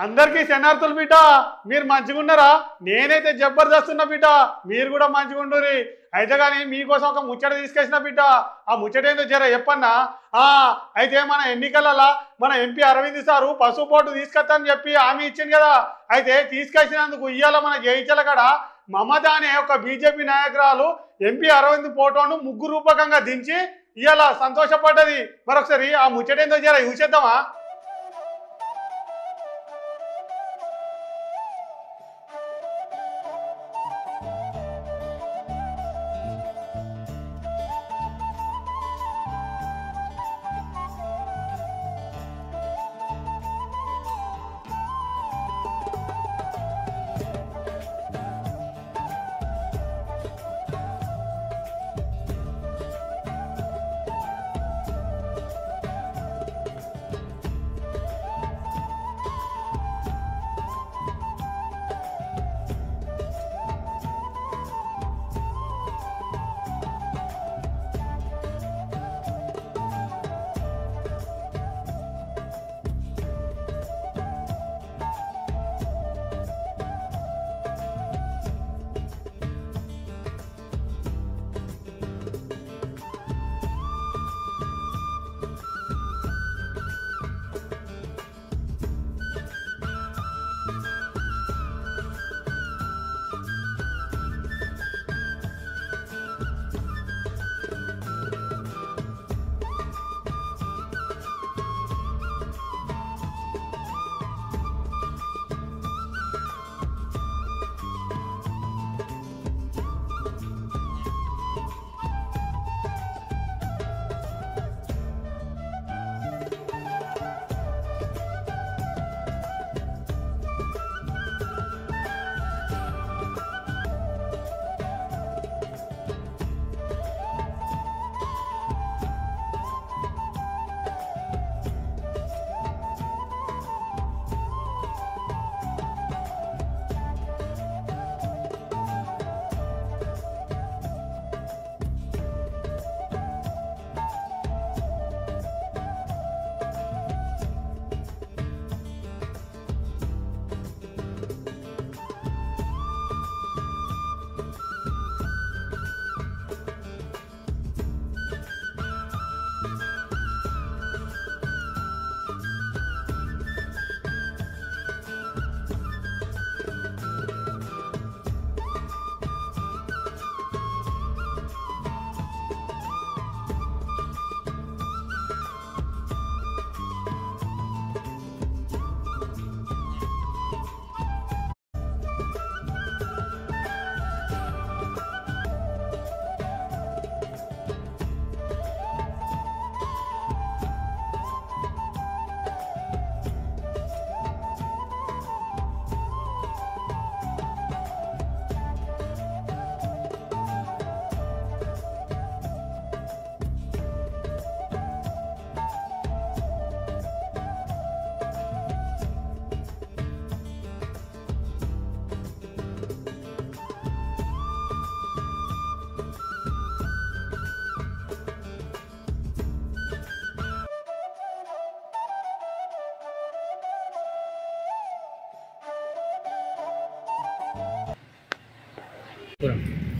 అందరికీ శనార్థులు బిడ్డ, మీరు మంచిగున్నారా? నేనైతే జబర్దస్త్ ఉన్నా బిడ్డ, మీరు కూడా మంచిగుండురి. అయితే కానీ మీకోసం ఒక ముచ్చట తీసుకొచ్చిన బిడ్డ. ఆ ముచ్చట ఏందో జర చెప్పన్నా. అయితే మన ఎన్నికలలో మన ఎంపీ అరవింద్ సారు పసుపు బోర్డు తీసుకొస్తానని చెప్పి హామీ ఇచ్చింది కదా. అయితే తీసుకొచ్చినందుకు ఇవాళ మన జయించల కాడ మమత అనే ఒక బీజేపీ నాయకురాలు ఎంపీ అరవింద్ ఫోటోను ముగ్గు రూపకంగా దించి ఇవాళ సంతోషపడ్డది. మరొకసారి ఆ ముచ్చట ఏందో జర చూసేద్దామా?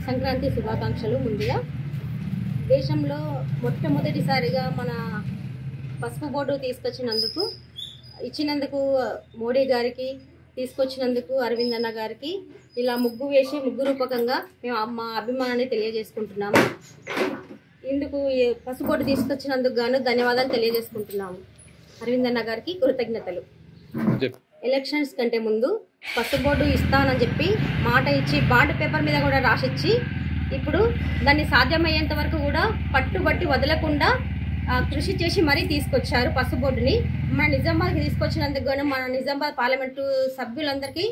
సంక్రాంతి శుభాకాంక్షలు. ముందుగా దేశంలో మొట్టమొదటిసారిగా మన పసుపు బోర్డు ఇచ్చినందుకు మోడీ గారికి, తీసుకొచ్చినందుకు అరవింద్ అన్న గారికి ఇలా ముగ్గు వేసి ముగ్గు రూపకంగా మేము మా అభిమానాన్ని తెలియజేసుకుంటున్నాము. ఇందుకు పసుపు బోర్డు తీసుకొచ్చినందుకు గాను ధన్యవాదాలు తెలియజేసుకుంటున్నాము. అరవింద్ అన్న గారికి కృతజ్ఞతలు. ఎలక్షన్స్ కంటే ముందు పసుపు బోర్డు ఇస్తానని చెప్పి మాట ఇచ్చి బాండ్ పేపర్ మీద కూడా రాసిచ్చి ఇప్పుడు దాన్ని సాధ్యమయ్యేంత వరకు కూడా పట్టుబట్టి వదలకుండా కృషి చేసి మరీ తీసుకొచ్చారు పసుపు బోర్డుని. మన నిజామాబాద్కి తీసుకొచ్చినందుకు గాను మన నిజామాబాద్ పార్లమెంటు సభ్యులందరికీ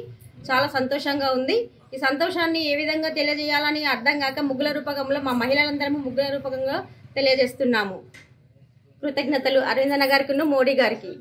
చాలా సంతోషంగా ఉంది. ఈ సంతోషాన్ని ఏ విధంగా తెలియజేయాలని అర్థం కాక ముగ్గుల రూపకంలో మా మహిళలందరము ముగ్గుల రూపకంగా తెలియజేస్తున్నాము. కృతజ్ఞతలు అరవింద్ అన్న గారికి, మోడీ గారికి.